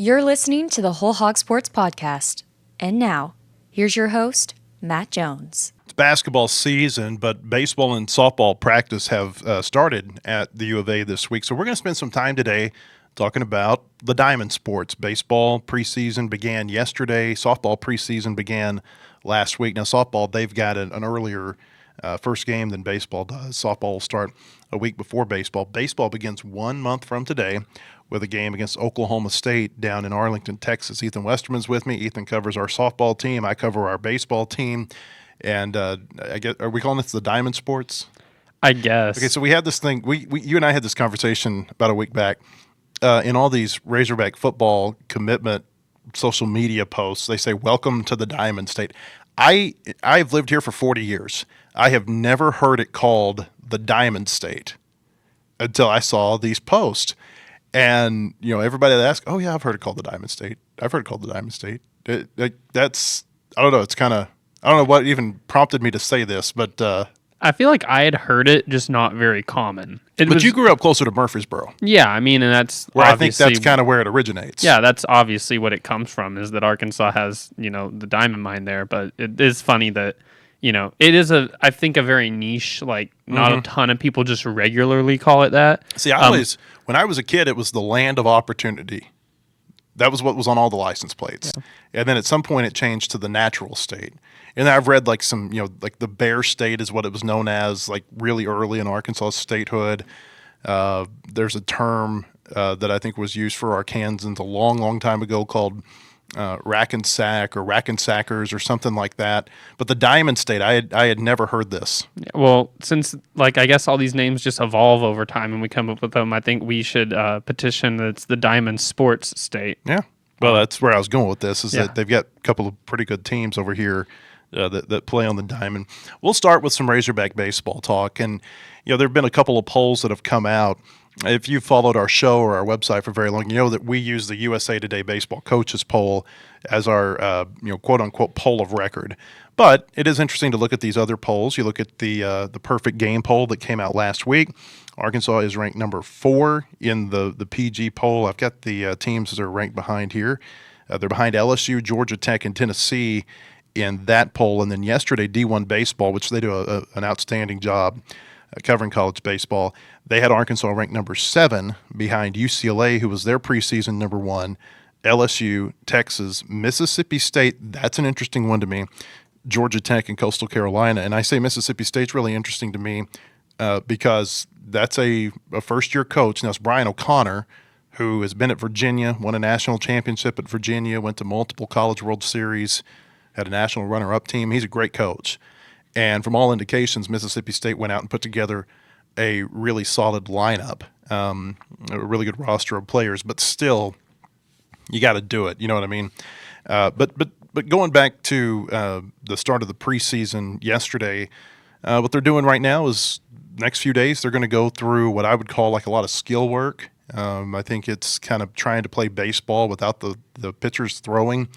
You're listening to the Whole Hog Sports Podcast. And now, here's your host, Matt Jones. It's basketball season, but baseball and softball practice have started at the U of A this week. So we're going to spend some time today talking about the diamond sports. Baseball preseason began yesterday. Softball preseason began last week. Now, softball, they've got an earlier first game than baseball does. Softball will start a week before baseball. Baseball begins 1 month from today with a game against Oklahoma State down in Arlington, Texas. Ethan Westerman's with me. Ethan covers our softball team. I cover our baseball team. And I guess, are we calling this the diamond sports? I guess. Okay, so we had this thing. You and I had this conversation about a week back. In all these Razorback football commitment social media posts, they say, "Welcome to the Diamond State." I've lived here for 40 years. I have never heard it called the Diamond State until I saw these posts. And, you know, everybody that asks, "Oh, yeah, I've heard it called the Diamond State. I've heard it called the Diamond State." That's, I don't know, it's kind of, I don't know what even prompted me to say this, but I feel like I had heard it, just not very common. But you grew up closer to Murfreesboro. Yeah, I mean, and that's where I think that's kind of where it originates. Yeah, that's obviously what it comes from, is that Arkansas has, you know, the diamond mine there. But it is funny that, you know, it is I think a very niche, like not a ton of people just regularly call it that. See, I always, when I was a kid, it was the land of opportunity. That was what was on all the license plates. Yeah. And then at some point it changed to the natural state. And I've read like some, you know, like the Bear State is what it was known as, like really early in Arkansas statehood. There's a term that I think was used for Arkansans a long, long time ago called rack and sack or rack and sackers or something like that. But the Diamond State, I had never heard this. Well, since like I guess all these names just evolve over time and we come up with them, I think we should petition that it's the Diamond Sports State. Yeah. Well, that's where I was going with this, is that they've got a couple of pretty good teams over here that play on the diamond. We'll start with some Razorback baseball talk. And, you know, there have been a couple of polls that have come out. If you've followed our show or our website for very long, you know that we use the USA Today Baseball Coaches Poll as our, quote-unquote poll of record. But it is interesting to look at these other polls. You look at the Perfect Game poll that came out last week. Arkansas is ranked number 4 in the PG poll. I've got the teams that are ranked behind here. They're behind LSU, Georgia Tech, and Tennessee in that poll. And then yesterday, D1 Baseball, which they do an outstanding job covering college baseball, they had Arkansas ranked number 7 behind UCLA, who was their preseason number 1, LSU, Texas, Mississippi State. That's an interesting one to me. Georgia Tech and Coastal Carolina. And I say Mississippi State's really interesting to me because that's a first-year coach. Now, it's Brian O'Connor, who has been at Virginia, won a national championship at Virginia, went to multiple College World Series, had a national runner-up team. He's a great coach. And from all indications, Mississippi State went out and put together a really solid lineup, a really good roster of players. But still, you got to do it. You know what I mean? But going back to the start of the preseason yesterday, what they're doing right now is next few days they're going to go through what I would call like a lot of skill work. I think it's kind of trying to play baseball without the pitchers throwing.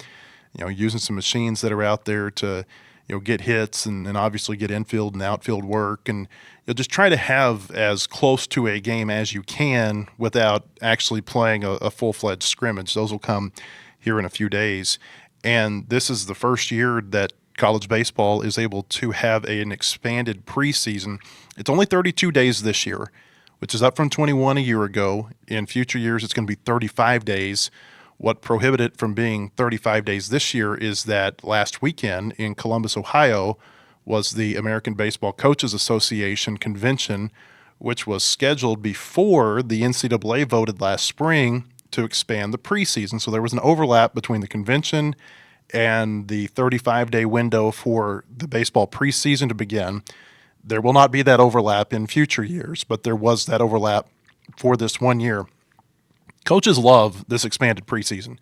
You know, using some machines that are out there to, you know, get hits and obviously get infield and outfield work, and you'll just try to have as close to a game as you can without actually playing a full-fledged scrimmage. Those will come here in a few days. And this is the first year that college baseball is able to have an expanded preseason. It's only 32 days this year, which is up from 21 a year ago. In future years, it's going to be 35 days. What prohibited it from being 35 days this year is that last weekend in Columbus, Ohio, was the American Baseball Coaches Association convention, which was scheduled before the NCAA voted last spring to expand the preseason. So there was an overlap between the convention and the 35-day window for the baseball preseason to begin. There will not be that overlap in future years, but there was that overlap for this 1 year. Coaches love this expanded preseason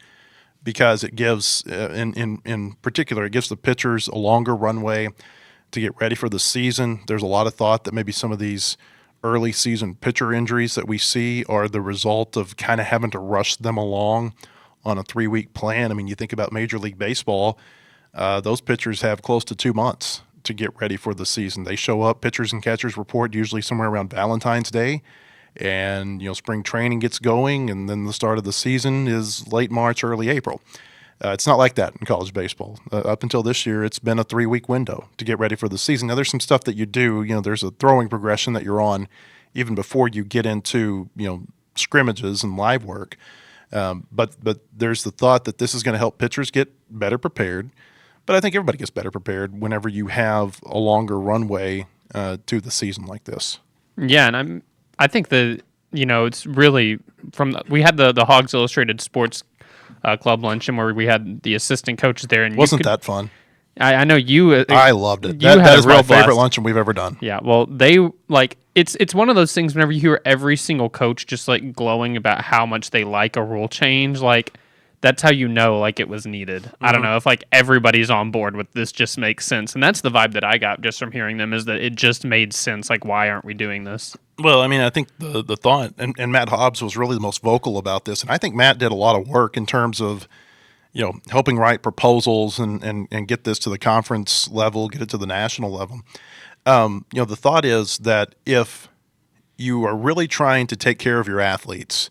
because it gives, in particular, it gives the pitchers a longer runway to get ready for the season. There's a lot of thought that maybe some of these early season pitcher injuries that we see are the result of kind of having to rush them along on a 3-week plan. I mean, you think about Major League Baseball, those pitchers have close to 2 months to get ready for the season. They show up, pitchers and catchers report usually somewhere around Valentine's Day, and spring training gets going, and then the start of the season is late March, early April. It's not like that in college baseball. Up until this year, it's been a 3-week window to get ready for the season. Now, there's some stuff that you do. There's a throwing progression that you're on even before you get into scrimmages and live work. But there's the thought that this is going to help pitchers get better prepared. But I think everybody gets better prepared whenever you have a longer runway to the season like this. Yeah, and I think that it's really we had the Hogs Illustrated Sports Club luncheon where we had the assistant coaches there, and wasn't that fun? I know you. I loved it. That is my favorite luncheon we've ever done. Yeah, well, they it's one of those things whenever you hear every single coach just glowing about how much they like a rule change, that's how it was needed. Mm-hmm. I don't know if everybody's on board with this, just makes sense. And that's the vibe that I got just from hearing them, is that it just made sense. Why aren't we doing this? Well, I think the thought, and Matt Hobbs was really the most vocal about this. And I think Matt did a lot of work in terms of, helping write proposals and get this to the conference level, get it to the national level. The thought is that if you are really trying to take care of your athletes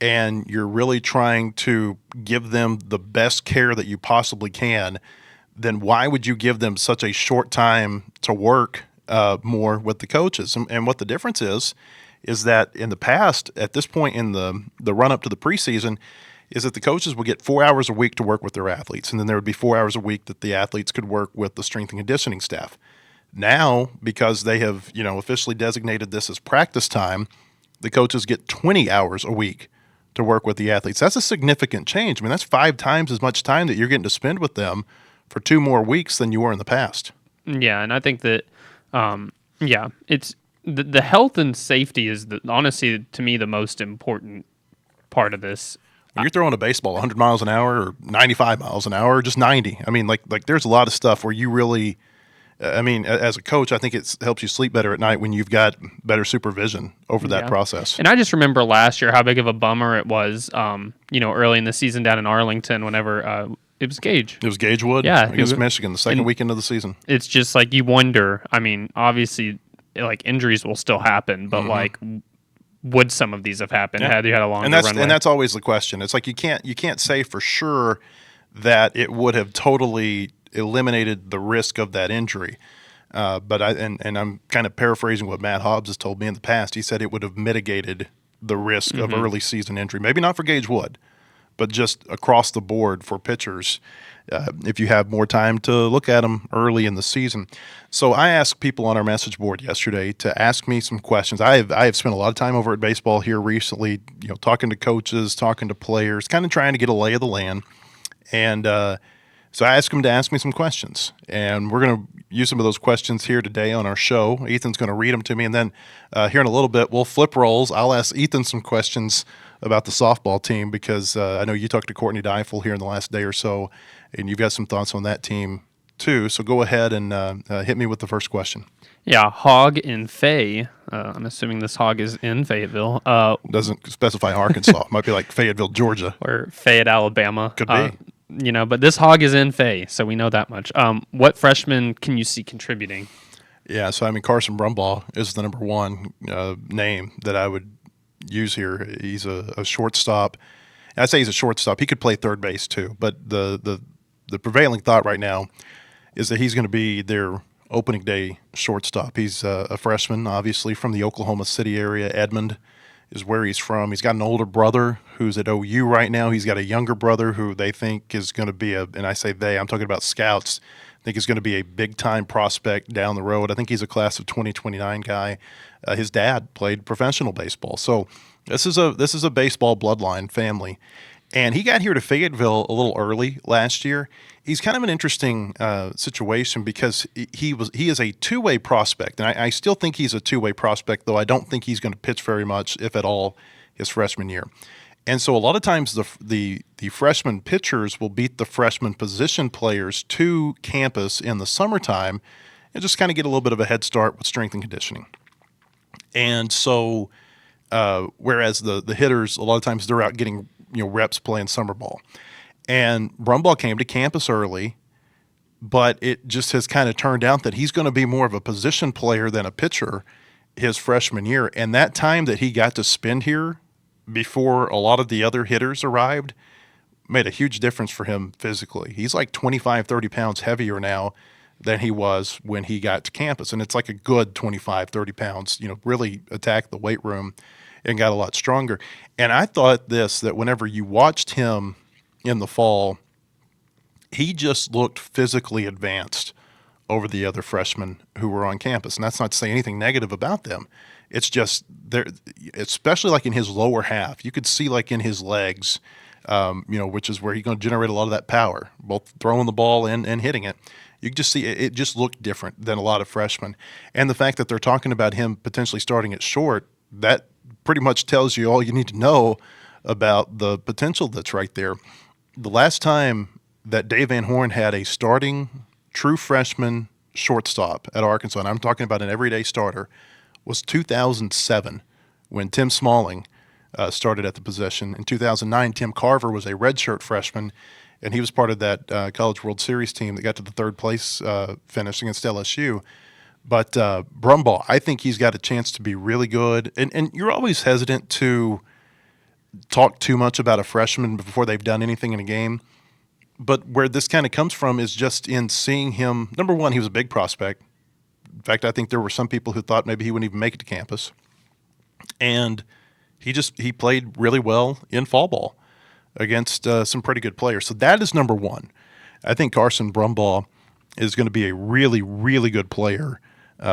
and you're really trying to give them the best care that you possibly can, then why would you give them such a short time to work more with the coaches? And what the difference is that in the past, at this point in the run-up to the preseason, is that the coaches would get 4 hours a week to work with their athletes, and then there would be 4 hours a week that the athletes could work with the strength and conditioning staff. Now, because they have officially designated this as practice time, the coaches get 20 hours a week to work with the athletes. That's a significant change. That's 5 times as much time that you're getting to spend with them for 2 more weeks than you were in the past. Yeah, and I think that, it's the health and safety is honestly to me the most important part of this. When you're throwing a baseball 100 miles an hour or 95 miles an hour or just 90, there's a lot of stuff where you really. As a coach, I think it helps you sleep better at night when you've got better supervision over that process. And I just remember last year how big of a bummer it was, early in the season down in Arlington whenever it was Gage. It was Gage Wood against Michigan, the second weekend of the season. It's just you wonder, obviously, injuries will still happen, but would some of these have happened had you had a longer runway? And that's always the question. It's you can't say for sure that it would have totally eliminated the risk of that injury. But I'm kind of paraphrasing what Matt Hobbs has told me in the past. He said it would have mitigated the risk of early season injury. Maybe not for Gage Wood, but just across the board for pitchers if you have more time to look at them early in the season. So I asked people on our message board yesterday to ask me some questions. I have spent a lot of time over at baseball here recently, talking to coaches, talking to players, kind of trying to get a lay of the land. And so I asked them to ask me some questions, and we're going to use some of those questions here today on our show. Ethan's going to read them to me, and then here in a little bit, we'll flip roles. I'll ask Ethan some questions about the softball team because I know you talked to Courtney Deifel here in the last day or so, and you've got some thoughts on that team too. So go ahead and hit me with the first question. Yeah, Hog in Fay. I'm assuming this Hog is in Fayetteville. Doesn't specify Arkansas. It might be like Fayetteville, Georgia. Or Fayette, Alabama. Could be. But this Hog is in Fay, so we know that much. What freshman can you see contributing? Yeah, so Carson Brumbaugh is the number one name that I would use here. He's a shortstop. And I say he's a shortstop. He could play third base too, but the prevailing thought right now is that he's going to be their opening day shortstop. He's a freshman, obviously from the Oklahoma City area. Edmond is where he's from. He's got an older brother who's at OU right now. He's got a younger brother who they think is going to be and I say they, I'm talking about scouts, think is going to be a big-time prospect down the road. I think he's a class of 2029 guy. His dad played professional baseball. So this is a baseball bloodline family. And he got here to Fayetteville a little early last year. He's kind of an interesting situation because he is a two-way prospect, and I still think he's a two-way prospect, though I don't think he's going to pitch very much, if at all, his freshman year. And so a lot of times the freshman pitchers will beat the freshman position players to campus in the summertime and just kind of get a little bit of a head start with strength and conditioning. And so whereas the hitters, a lot of times they're out getting reps playing summer ball. And Brumbaugh came to campus early, but it just has kind of turned out that he's going to be more of a position player than a pitcher. his freshman year, and that time that he got to spend here before a lot of the other hitters arrived made a huge difference for him physically. He's like 25, 30 pounds heavier now than he was when he got to campus. And it's like a good 25, 30 pounds, really attacked the weight room and got a lot stronger. And I thought that whenever you watched him in the fall, he just looked physically advanced over the other freshmen who were on campus. And that's not to say anything negative about them. It's just there, especially like in his lower half, you could see like in his legs, which is where he's going to generate a lot of that power, both throwing the ball and hitting it. You can just see it just looked different than a lot of freshmen. And the fact that they're talking about him potentially starting at short, that pretty much tells you all you need to know about the potential that's right there. The last time that Dave Van Horn had a starting true freshman shortstop at Arkansas, and I'm talking about an everyday starter, was 2007 when Tim Smalling started at the position. In 2009, Tim Carver was a redshirt freshman, and he was part of that College World Series team that got to the third place finish against LSU. But Brumbaugh, I think he's got a chance to be really good. And you're always hesitant to talk too much about a freshman before they've done anything in a game. But where this kind of comes from is just in seeing him. Number one, he was a big prospect. In fact, I think there were some people who thought maybe he wouldn't even make it to campus. And he played really well in fall ball against some pretty good players. So that is number one. I think Carson Brumbaugh is going to be a really, really good player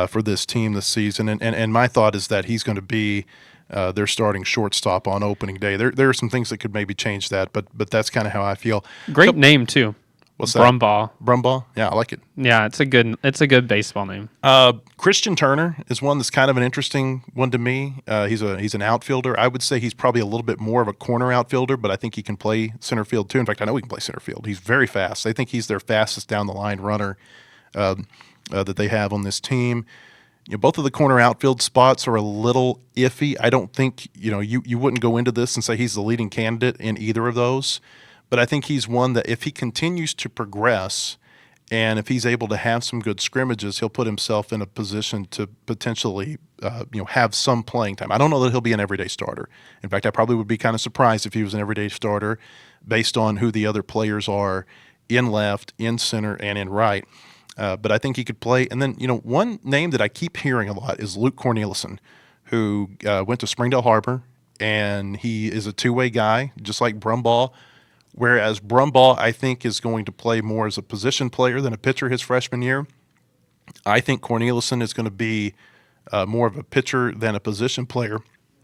for this team this season. And my thought is that he's going to be their starting shortstop on opening day. There are some things that could maybe change that, but that's kind of how I feel. Great name too. What's that? Brumbaugh. Brumbaugh? Yeah, I like it. Yeah, it's a good baseball name. Christian Turner is one that's kind of an interesting one to me. He's an outfielder. I would say he's probably a little bit more of a corner outfielder, but I think he can play center field too. In fact, I know he can play center field. He's very fast. I think he's their fastest down the line runner that they have on this team. Both of the corner outfield spots are a little iffy. I don't think you wouldn't go into this and say he's the leading candidate in either of those. But I think he's one that if he continues to progress and if he's able to have some good scrimmages, he'll put himself in a position to potentially have some playing time. I don't know that he'll be an everyday starter. In fact, I probably would be kind of surprised if he was an everyday starter based on who the other players are in left, in center, and in right. But I think he could play. And then, one name that I keep hearing a lot is Luke Cornelison, who went to Springdale Harbor, and he is a two-way guy, just like Brumbaugh. Whereas Brumbaugh, I think, is going to play more as a position player than a pitcher his freshman year. I think Cornelison is going to be more of a pitcher than a position player.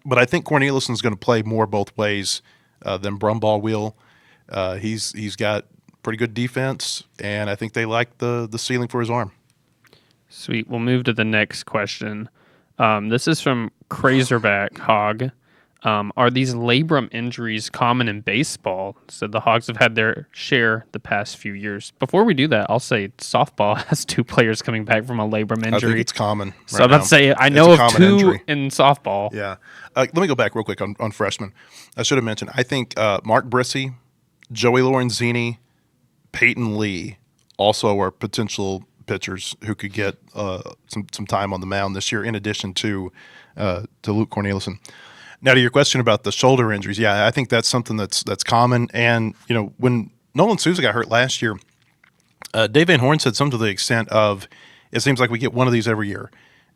But I think Cornelison is going to play more both ways than Brumbaugh will. He's got pretty good defense, and I think they like the ceiling for his arm. Sweet. We'll move to the next question. This is from Razorback Hog. Are these labrum injuries common in baseball? So the Hogs have had their share the past few years. Before we do that, I'll say softball has 2 players coming back from a labrum injury. I think it's common. So I'm about to say, I know of 2 injury in softball. Yeah. Let me go back real quick on freshmen. I should have mentioned, I think Mark Brissy, Joey Lorenzini, Peyton Lee also are potential pitchers who could get some time on the mound this year, in addition to Luke Cornelison. Now, to your question about the shoulder injuries, yeah, I think that's something that's common. And when Nolan Souza got hurt last year, Dave Van Horn said something to the extent of, "It seems like we get one of these every year,"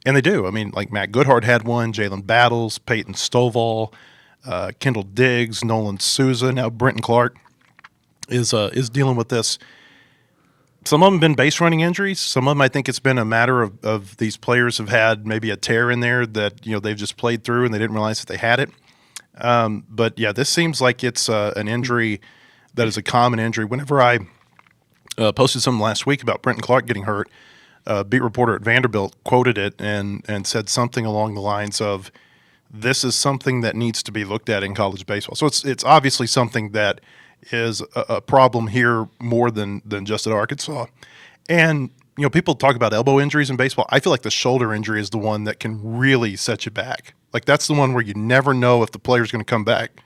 and they do. I mean, like Matt Goodhart had one, Jalen Battles, Peyton Stovall, Kendall Diggs, Nolan Souza. Now Brenton Clark is dealing with this. Some of them have been base running injuries. Some of them, I think it's been a matter of these players have had maybe a tear in there that they've just played through and they didn't realize that they had it. But yeah, this seems like it's an injury that is a common injury. Whenever I posted something last week about Brenton Clark getting hurt, beat reporter at Vanderbilt quoted it and said something along the lines of, "This is something that needs to be looked at in college baseball." So it's obviously something that is a problem here more than just at Arkansas. And, people talk about elbow injuries in baseball. I feel like the shoulder injury is the one that can really set you back. Like, that's the one where you never know if the player's going to come back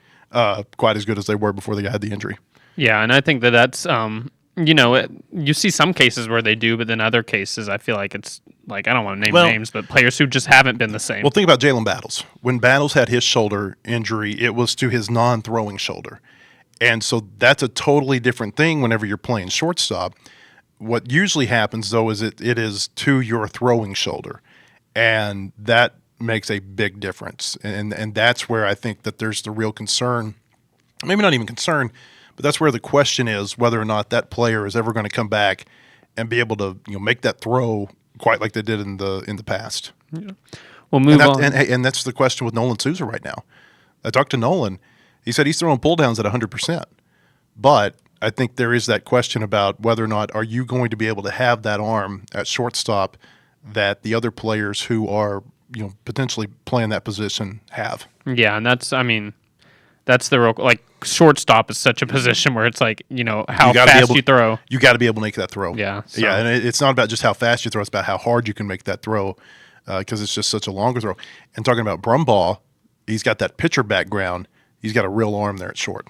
quite as good as they were before they had the injury. Yeah, and I think that's, you see some cases where they do, but then other cases I feel like it's like, I don't want to name names, but players who just haven't been the same. Well, think about Jalen Battles. When Battles had his shoulder injury, it was to his non-throwing shoulder. And so that's a totally different thing whenever you're playing shortstop. What usually happens, though, is it is to your throwing shoulder. And that makes a big difference. And that's where I think that there's the real concern. Maybe not even concern, but that's where the question is whether or not that player is ever going to come back and be able to make that throw quite like they did in the past. Yeah. We'll move on. And that's the question with Nolan Souza right now. I talked to Nolan. He said he's throwing pull downs at 100%. But I think there is that question about whether or not are you going to be able to have that arm at shortstop that the other players who are potentially playing that position have. Yeah, and that's the real, like, shortstop is such a position where it's like, how fast you throw. You got to be able to make that throw. Yeah. So. Yeah, and it's not about just how fast you throw. It's about how hard you can make that throw because it's just such a longer throw. And talking about Brumbaugh, he's got that pitcher background. He's got a real arm there at short.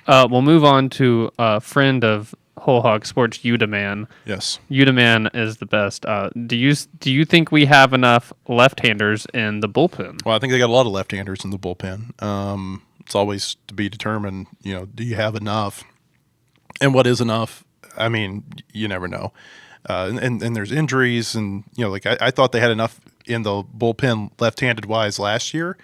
We'll move on to a friend of Whole Hog Sports, Udaman. Yes. Udaman is the best. Do you think we have enough left-handers in the bullpen? Well, I think they got a lot of left-handers in the bullpen. It's always to be determined, do you have enough? And what is enough? I mean, you never know. And there's injuries, and I thought they had enough in the bullpen left-handed wise last year,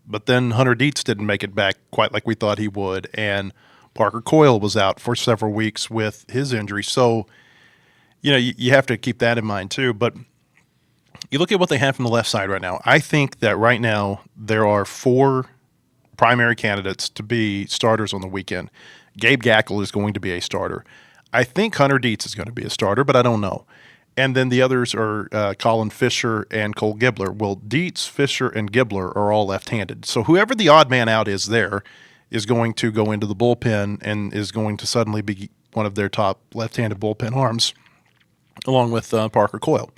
but then Hunter Dietz didn't make it back quite like we thought he would, and Parker Coyle was out for several weeks with his injury. So, you have to keep that in mind too. But you look at what they have from the left side right now. I think that right now there are 4 primary candidates to be starters on the weekend. Gabe Gackle is going to be a starter. I think Hunter Dietz is going to be a starter, but I don't know. And then the others are Colin Fisher and Cole Gibbler. Well, Dietz, Fisher, and Gibbler are all left-handed. So whoever the odd man out is there is going to go into the bullpen and is going to suddenly be one of their top left-handed bullpen arms, along with Parker Coyle.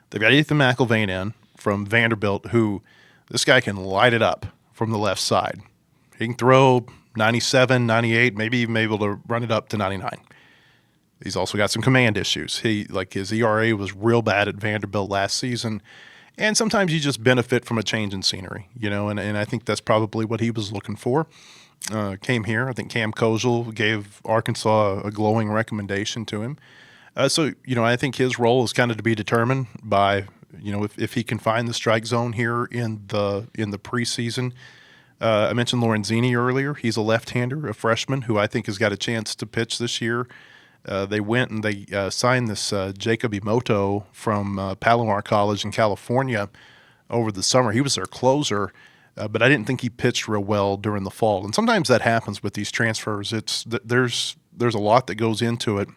They've got Ethan McIlvain in from Vanderbilt, who this guy can light it up from the left side. He can throw 97, 98, maybe even able to run it up to 99. He's also got some command issues. His ERA was real bad at Vanderbilt last season, and sometimes you just benefit from a change in scenery, and I think that's probably what he was looking for. Came here. I think Cam Kozel gave Arkansas a glowing recommendation to him. So I think his role is kind of to be determined by if he can find the strike zone here in the preseason. I mentioned Lorenzini earlier. He's a left-hander, a freshman who I think has got a chance to pitch this year. They went and they signed this Jacob Emoto from Palomar College in California over the summer. He was their closer, but I didn't think he pitched real well during the fall. And sometimes that happens with these transfers. There's a lot that goes into it,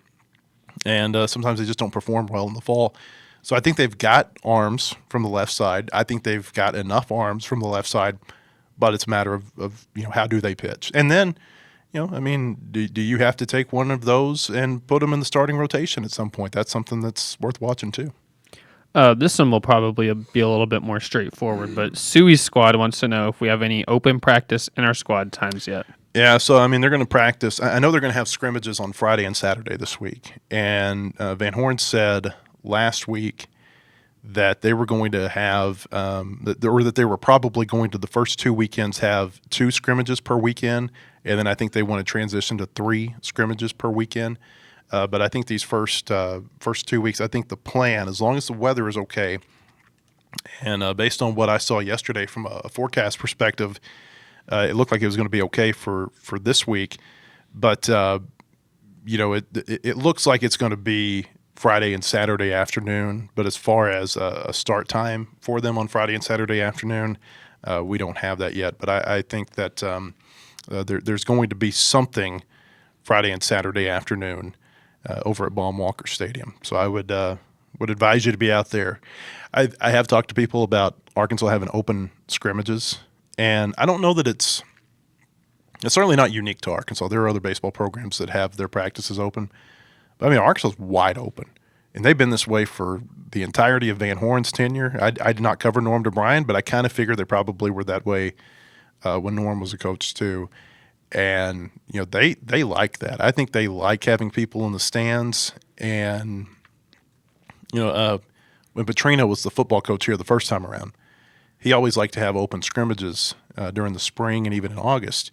and sometimes they just don't perform well in the fall. So I think they've got arms from the left side. I think they've got enough arms from the left side, but it's a matter of how do they pitch. And then, do you have to take one of those and put them in the starting rotation at some point? That's something that's worth watching too. This one will probably be a little bit more straightforward, but Suey's squad wants to know if we have any open practice in our squad times yet. Yeah, so they're going to practice. I know they're going to have scrimmages on Friday and Saturday this week. And Van Horn said last week that they were going to have, that they were probably going to the first 2 weekends have 2 scrimmages per weekend, and then I think they want to transition to 3 scrimmages per weekend. But I think these first 2 weeks, I think the plan, as long as the weather is okay, and based on what I saw yesterday from a forecast perspective, it looked like it was going to be okay for this week. But it looks like it's going to be Friday and Saturday afternoon, but as far as a start time for them on Friday and Saturday afternoon, we don't have that yet. But I think that there's going to be something Friday and Saturday afternoon over at Baum-Walker Stadium. So I would advise you to be out there. I have talked to people about Arkansas having open scrimmages, and I don't know that it's certainly not unique to Arkansas. There are other baseball programs that have their practices open. But, Arkansas is wide open, and they've been this way for the entirety of Van Horn's tenure. I did not cover Norm DeBryan, but I kind of figured they probably were that way when Norm was a coach too. And, they like that. I think they like having people in the stands. And, when Petrino was the football coach here the first time around, he always liked to have open scrimmages during the spring and even in August.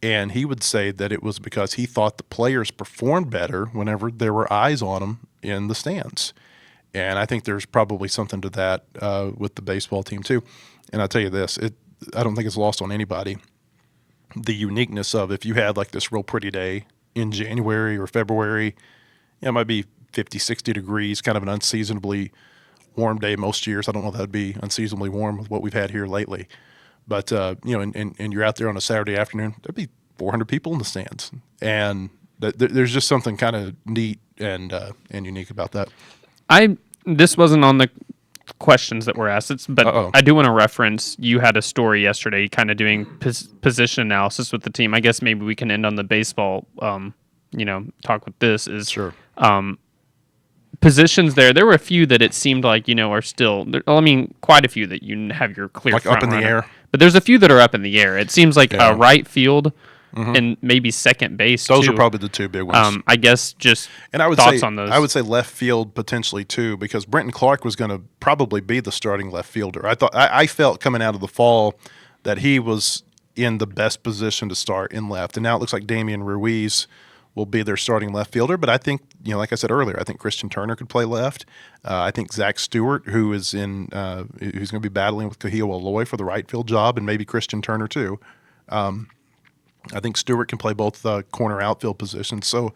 And he would say that it was because he thought the players performed better whenever there were eyes on them in the stands. And I think there's probably something to that with the baseball team too. And I'll tell you this, I don't think it's lost on anybody, the uniqueness of if you had like this real pretty day in January or February, it might be 50, 60 degrees, kind of an unseasonably warm day most years. I don't know if that would be unseasonably warm with what we've had here lately. But, and you're out there on a Saturday afternoon, there'd be 400 people in the stands. And there's just something kind of neat and unique about that. This wasn't on the questions that were asked, but I do want to reference, you had a story yesterday kind of doing position analysis with the team. I guess maybe we can end on the baseball, talk with this is sure. Positions there. There were a few that it seemed like, are still, quite a few that you have your clear like front up in runner. the air. But there's a few that are up in the air. It seems like right field and maybe second base. Those too. are probably the two big ones. I guess thoughts on those. I would say left field potentially too, because Brenton Clark was going to probably be the starting left fielder. I felt coming out of the fall that he was in the best position to start in left, and now it looks like Damian Ruiz will be their starting left fielder. But I think, like I said earlier, I think Christian Turner could play left. I think Zach Stewart, who's going to be battling with Kahio Aloy for the right field job, and maybe Christian Turner too. I think Stewart can play both corner outfield positions. So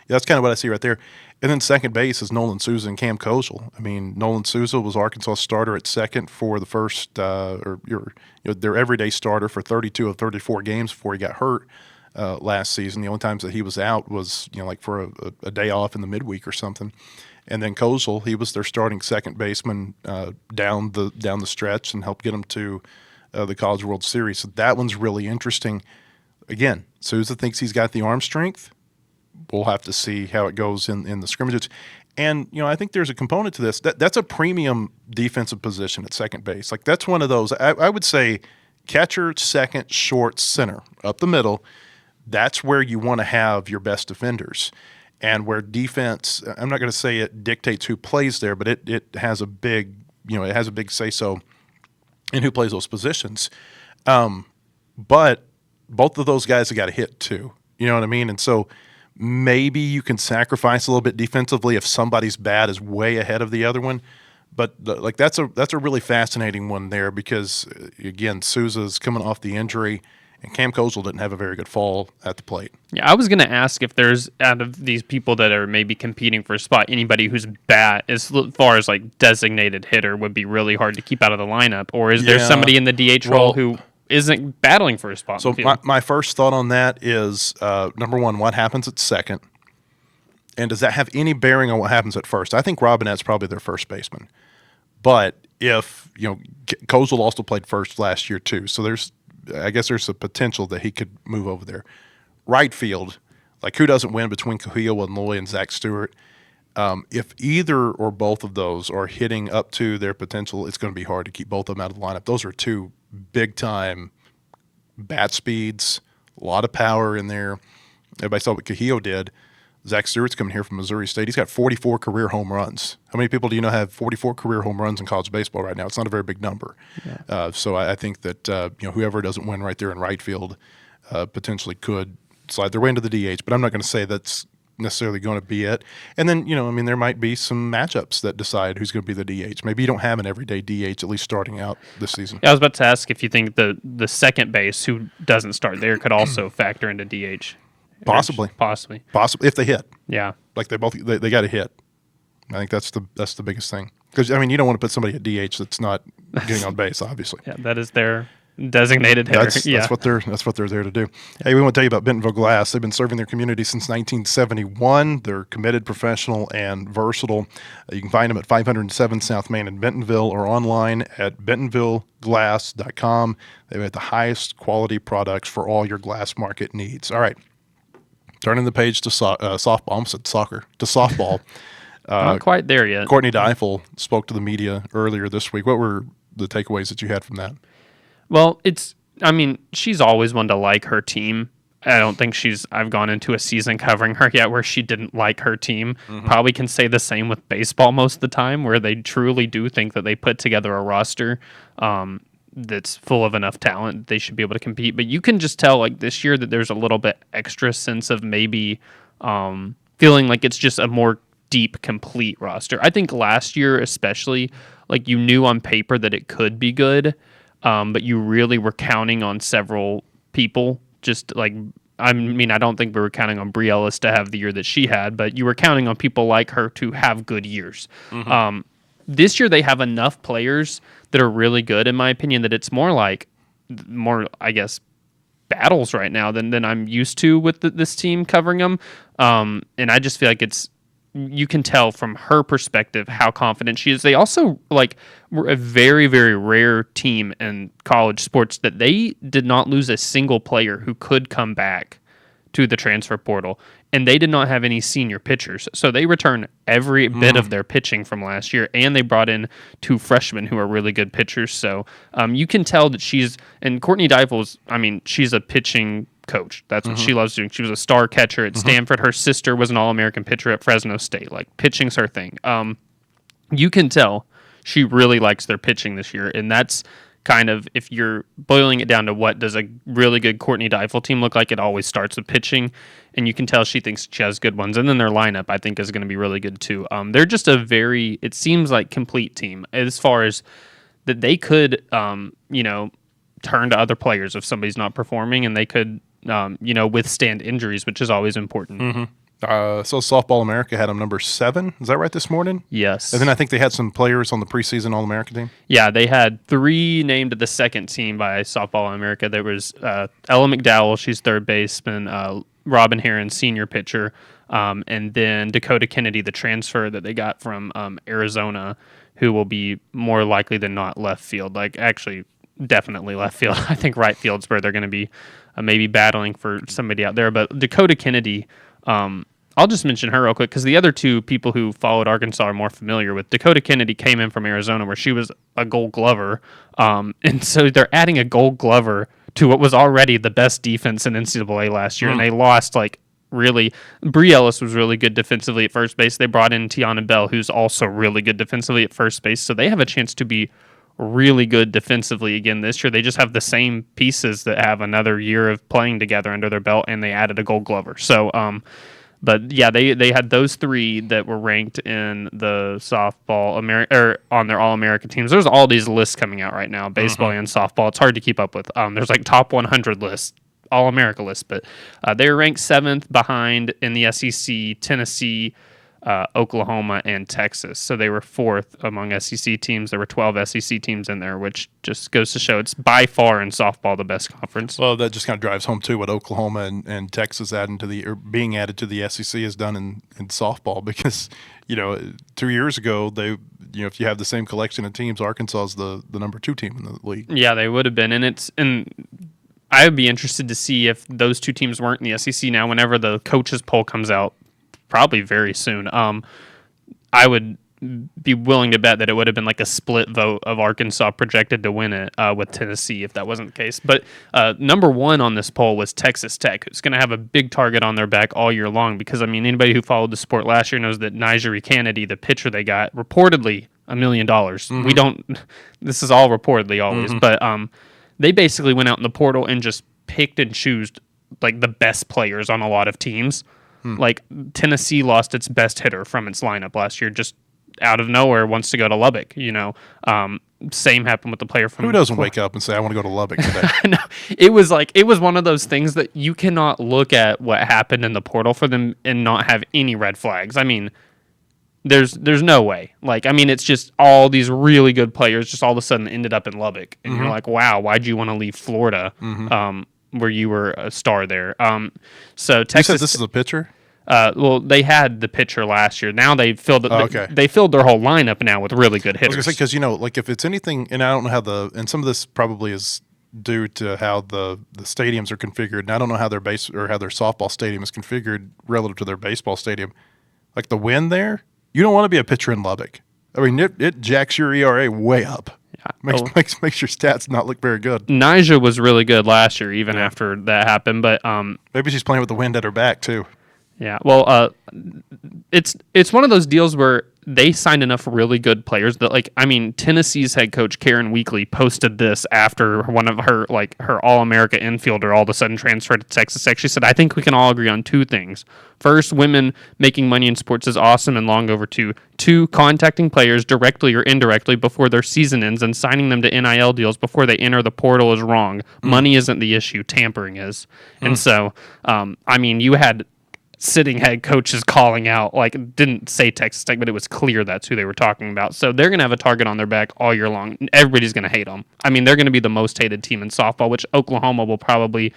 that's kind of what I see right there. And then second base is Nolan Souza and Cam Kozel. I mean, Nolan Souza was Arkansas' starter at second for the first, their everyday starter for 32 of 34 games before he got hurt last season. The only times that he was out was, like for a day off in the midweek or something. And then Kozel, he was their starting second baseman down the stretch and helped get them to the College World Series. So that one's really interesting. Again, Souza thinks he's got the arm strength. We'll have to see how it goes in the scrimmages. And, I think there's a component to this. That's a premium defensive position at second base. Like, that's one of those. I would say catcher, second, short, center, up the middle. That's where you want to have your best defenders. And where defense, I'm not going to say it dictates who plays there, but it has a big, it has a big say-so in who plays those positions. But both of those guys have got to hit too. You know what I mean? And so maybe you can sacrifice a little bit defensively if somebody's bat is way ahead of the other one. But that's a really fascinating one there because, again, Souza's coming off the injury, and Cam Kozel didn't have a very good fall at the plate. Yeah, I was going to ask if there's, out of these people that are maybe competing for a spot, anybody whose bat, as far as like designated hitter, would be really hard to keep out of the lineup, or is there somebody in the DH role who isn't battling for a spot? So my first thought on that is, number one, what happens at second? And does that have any bearing on what happens at first? I think Robinette's probably their first baseman. But if, Kozel also played first last year too. So I guess there's a potential that he could move over there. Right field, like who doesn't win between Kahio Aloy and Zach Stewart? If either or both of those are hitting up to their potential, it's going to be hard to keep both of them out of the lineup. Those are two big-time bat speeds, a lot of power in there. Everybody saw what Kahio did. Zach Stewart's coming here from Missouri State. He's got 44 career home runs. How many people do you know have 44 career home runs in college baseball right now? It's not a very big number. Yeah. So I think that whoever doesn't win right there in right field potentially could slide their way into the DH. But I'm not going to say that's necessarily going to be it. And then, there might be some matchups that decide who's going to be the DH. Maybe you don't have an everyday DH, at least starting out this season. Yeah, I was about to ask if you think the second base who doesn't start there could also factor into DH. Possibly. If they hit. Yeah. Like they got to hit. I think that's the biggest thing. Because, you don't want to put somebody at DH that's not getting on base, obviously. Yeah, that is their designated hitter. That's what they're there to do. Hey, we want to tell you about Bentonville Glass. They've been serving their community since 1971. They're committed, professional, and versatile. You can find them at 507 South Main in Bentonville or online at bentonvilleglass.com. They've got the highest quality products for all your glass market needs. All right. Turning the page to softball. I almost said soccer. To softball. Not quite there yet. Courtney Deifel spoke to the media earlier this week. What were the takeaways that you had from that? Well, she's always one to like her team. I don't think I've gone into a season covering her yet where she didn't like her team. Probably can say the same with baseball most of the time, where they truly do think that they put together a roster that's full of enough talent they should be able to compete. But you can just tell, like, this year that there's a little bit extra sense of maybe feeling like it's just a more deep, complete roster. I think last year especially, like, you knew on paper that it could be good, but you really were counting on several people. Just like, I mean, I don't think we were counting on Brie Ellis to have the year that she had, but you were counting on people like her to have good years. This year they have enough players that are really good, in my opinion, that it's more, I guess, battles right now than I'm used to with this team covering them. And I just feel like you can tell from her perspective how confident she is. They also, like, were a very, very rare team in college sports that they did not lose a single player who could come back to the transfer portal, and they did not have any senior pitchers. So they returned every bit of their pitching from last year, and they brought in 2 freshmen who are really good pitchers. So you can tell that and Courtney Deifel's, I mean, she's a pitching coach. That's what she loves doing. She was a star catcher at Stanford. Her sister was an All-American pitcher at Fresno State. Like, pitching's her thing. You can tell she really likes their pitching this year, and that's kind of, if you're boiling it down to what does a really good Courtney Deifel team look like, it always starts with pitching, and you can tell she thinks she has good ones. And then their lineup, I think, is going to be really good too. They're just a very, it seems like, complete team as far as that they could, turn to other players if somebody's not performing, and they could, withstand injuries, which is always important. So Softball America had them number 7. Is that right this morning? Yes. And then I think they had some players on the preseason All-America team. Yeah, they had 3 named to the second team by Softball America. There was Ella McDowell, she's third baseman, Robin Heron, senior pitcher, and then Dakota Kennedy, the transfer that they got from Arizona, who will be more likely than not left field. Like, actually, definitely left field. I think right field's where they're going to be maybe battling for somebody out there. But Dakota Kennedy, I'll just mention her real quick because the other 2 people who followed Arkansas are more familiar with. Dakota Kennedy came in from Arizona where she was a Gold Glover, and so they're adding a Gold Glover to what was already the best defense in NCAA last year, and they lost, like, really. Brie Ellis was really good defensively at first base. They brought in Tiana Bell, who's also really good defensively at first base, so they have a chance to be really good defensively again this year. They just have the same pieces that have another year of playing together under their belt, and they added a Gold Glover. So, but yeah, they had those 3 that were ranked in the softball or on their All-American teams. There's all these lists coming out right now, baseball and softball. It's hard to keep up with. There's like top 100 lists, All-America lists, but they were ranked 7th behind in the SEC, Tennessee, Oklahoma, and Texas. So they were 4th among SEC teams. There were 12 SEC teams in there, which just goes to show it's by far in softball the best conference. Well, that just kind of drives home too what Oklahoma and Texas being added to the SEC has done in softball, because 2 years ago if you have the same collection of teams, Arkansas is the number 2 team in the league. Yeah, they would have been, and I would be interested to see if those 2 teams weren't in the SEC now. Whenever the coaches poll comes out, probably very soon, I would be willing to bet that it would have been like a split vote of Arkansas projected to win it with Tennessee if that wasn't the case. But number 1 on this poll was Texas Tech, who's going to have a big target on their back all year long, because, I mean, anybody who followed the sport last year knows that Nigeri Kennedy, the pitcher they got, reportedly $1 million. We don't – this is all reportedly always. But they basically went out in the portal and just picked and chose, like, the best players on a lot of teams. Like, Tennessee lost its best hitter from its lineup last year, just out of nowhere wants to go to Lubbock. Same happened with the player from. Who doesn't wake up and say, "I want to go to Lubbock today"? No, it was one of those things that you cannot look at what happened in the portal for them and not have any red flags. I mean, there's no way. Like, I mean, it's just all these really good players just all of a sudden ended up in Lubbock, and you're like, wow, why'd you want to leave Florida? Where you were a star there. So Texas. You said this is a pitcher? Well, they had the pitcher last year. Now they filled they filled their whole lineup now with really good hitters. I was going to say, because like, if it's anything, and I don't know how and some of this probably is due to how the stadiums are configured, and I don't know how their how their softball stadium is configured relative to their baseball stadium. Like, the wind there, you don't want to be a pitcher in Lubbock. I mean, it jacks your ERA way up. Makes your stats not look very good. Nyjah was really good last year, even after that happened. But maybe she's playing with the wind at her back too. Yeah, well, it's one of those deals where they signed enough really good players that, Tennessee's head coach Karen Weekly posted this after one of her All-America infielder all of a sudden transferred to Texas Tech. She said, "I think we can all agree on two things. First, women making money in sports is awesome and long overdue. Two, contacting players directly or indirectly before their season ends and signing them to NIL deals before they enter the portal is wrong. Money isn't the issue, tampering is." And so, you had sitting head coaches calling out, didn't say Texas Tech, but it was clear that's who they were talking about. So they're going to have a target on their back all year long. Everybody's going to hate them. They're going to be the most hated team in softball, which Oklahoma will probably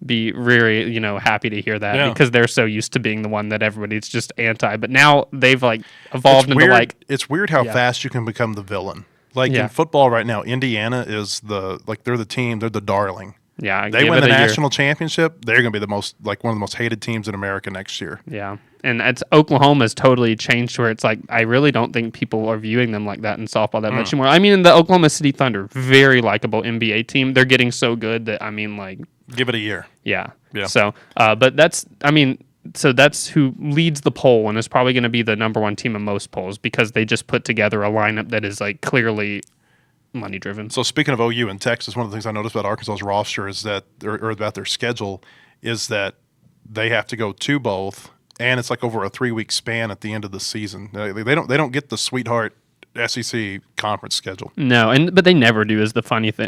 be very, happy to hear that because they're so used to being the one that everybody's just anti. But now they've evolved into It's weird how fast you can become the villain. In football right now, Indiana is they're the team, they're the darling. Yeah, they win the national championship, they're going to be one of the most hated teams in America next year. Yeah, and Oklahoma's totally changed where it's I really don't think people are viewing them like that in softball that much anymore. The Oklahoma City Thunder, very likable NBA team. They're getting so good that give it a year. Yeah. So, but that's who leads the poll and is probably going to be the number one team in most polls because they just put together a lineup that is clearly money driven. So speaking of OU and Texas, one of the things I noticed about Arkansas's roster is that, or about their schedule, is that they have to go to both, and it's over a 3-week span at the end of the season. They don't get the sweetheart SEC conference schedule. No, but they never do. Is the funny thing.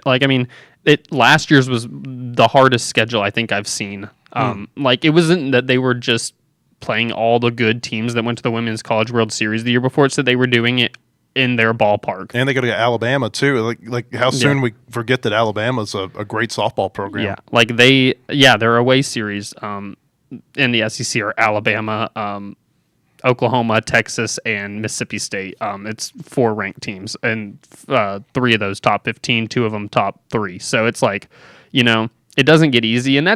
Last year's was the hardest schedule I think I've seen. It wasn't that they were just playing all the good teams that went to the Women's College World Series the year before. It's that they were doing it in their ballpark. And they go to Alabama, too. How soon we forget that Alabama's a great softball program. Yeah. Their away series in the SEC are Alabama, Oklahoma, Texas, and Mississippi State. It's 4 ranked teams, and 3 of those top 15, 2 of them top 3. So it's it doesn't get easy, and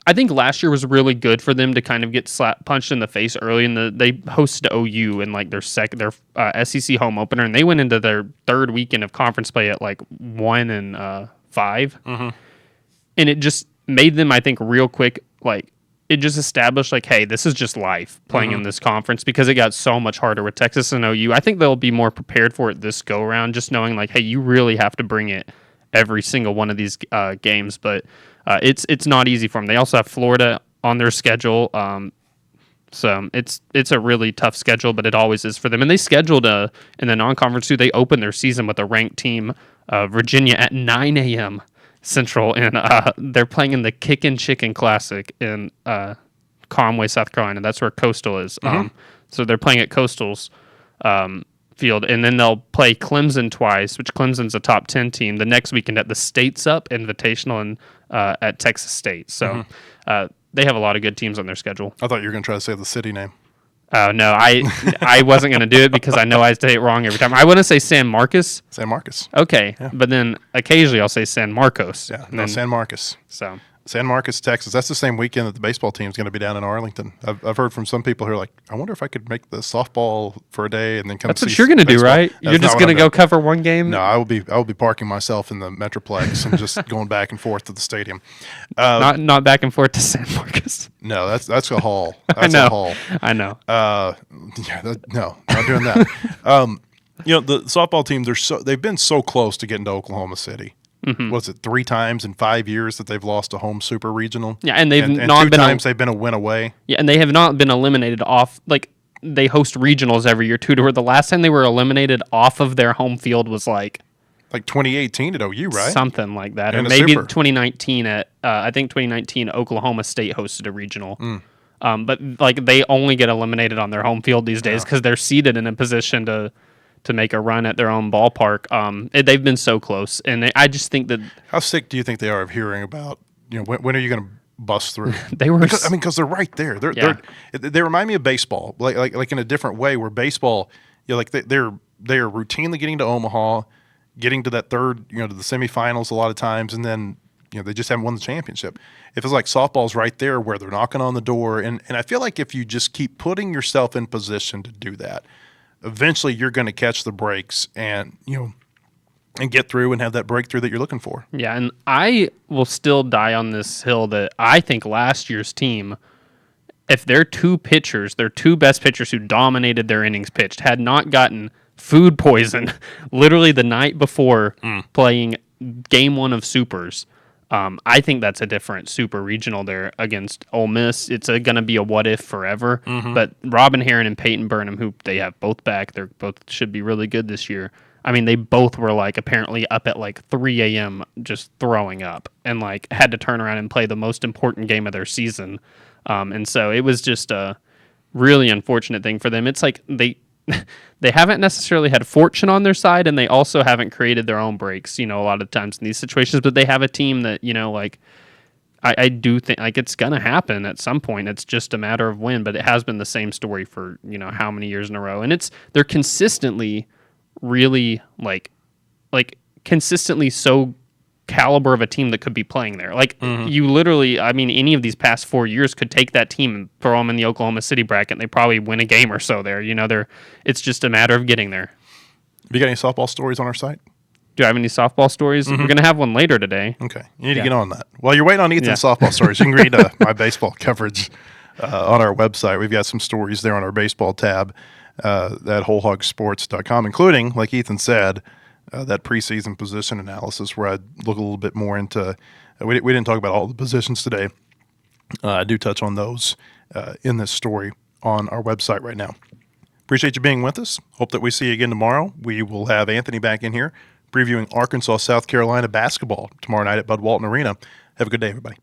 I think last year was really good for them to kind of get punched in the face early. They hosted OU in their SEC home opener, and they went into their 3rd weekend of conference play at 1-5, and it just made them, I think, real quick. It just established hey, this is just life playing in this conference because it got so much harder with Texas and OU. I think they'll be more prepared for it this go around, just knowing hey, you really have to bring it every single one of these games, but. It's not easy for them. They also have Florida on their schedule, so it's a really tough schedule, but it always is for them. And they scheduled in the non-conference too. They opened their season with a ranked team, Virginia, at 9 a.m. Central, and they're playing in the Kickin' Chicken Classic in Conway, South Carolina. That's where Coastal is. So they're playing at Coastal's field, and then they'll play Clemson twice, which Clemson's a top 10 team, the next weekend at the States Up Invitational and at Texas State. So they have a lot of good teams on their schedule. I thought you were going to try to say the city name. Oh, no, I wasn't going to do it because I know I say it wrong every time. I want to say San Marcos. San Marcos. Okay, but then occasionally I'll say San Marcos. Yeah, no, San Marcos. So San Marcos, Texas. That's the same weekend that the baseball team is going to be down in Arlington. I've heard from some people who are I wonder if I could make the softball for a day and then come. That's what you're going to do, right? You're just going to go cover one game. No, I will be parking myself in the Metroplex and just going back and forth to the stadium. Not back and forth to San Marcos. No, that's a haul. That's a haul. I know. No, not doing that. The softball team, they've been so close to getting to Oklahoma City. Was it 3 times in 5 years that they've lost a home super regional? Yeah, and they've and not 2 been times they've been a win away. Yeah, and they have not been eliminated off. They host regionals every year too. To where the last time they were eliminated off of their home field was like 2018 at OU, right? Something like that, and or maybe super. 2019 at I think 2019 Oklahoma State hosted a regional. But they only get eliminated on their home field these days because they're seated in a position to make a run at their own ballpark. They've been so close, and I just think that. How sick do you think they are of hearing about? When are you going to bust through? They were. Because they're right there. They remind me of baseball, like in a different way. Where baseball, they're routinely getting to Omaha, getting to that third, to the semifinals a lot of times, and then they just haven't won the championship. It feels like softball's right there where they're knocking on the door, and I feel like if you just keep putting yourself in position to do that, eventually you're going to catch the breaks, and and get through and have that breakthrough that you're looking for. Yeah, and I will still die on this hill that I think last year's team, if their two best pitchers who dominated their innings pitched, had not gotten food poison literally the night before playing game 1 of Supers, I think that's a different Super Regional there against Ole Miss. It's going to be a what if forever. But Robin Heron and Peyton Burnham, who they have both back, they're both should be really good this year. I mean, they both were like apparently up at like 3 a.m. just throwing up and like had to turn around and play the most important game of their season. And so it was just a really unfortunate thing for them. It's like they haven't necessarily had fortune on their side, and they also haven't created their own breaks, a lot of times in these situations. But they have a team that, like I do think like it's going to happen at some point. It's just a matter of when, but it has been the same story for, how many years in a row. And they're consistently really like consistently so caliber of a team that could be playing there. Like you literally, I mean, any of these past 4 years could take that team and throw them in the Oklahoma City bracket and they probably win a game or so there. It's just a matter of getting there. Have you got any softball stories on our site? Do I have any softball stories? We're going to have one later today. Okay. You need to get on that. While you're waiting on Ethan's softball stories, you can read my baseball coverage on our website. We've got some stories there on our baseball tab at wholehogsports.com, including, like Ethan said, that preseason position analysis where I look a little bit more into we didn't talk about all the positions today. I do touch on those in this story on our website right now. Appreciate you being with us. Hope that we see you again tomorrow. We will have Anthony back in here previewing Arkansas, South Carolina basketball tomorrow night at Bud Walton Arena. Have a good day, everybody.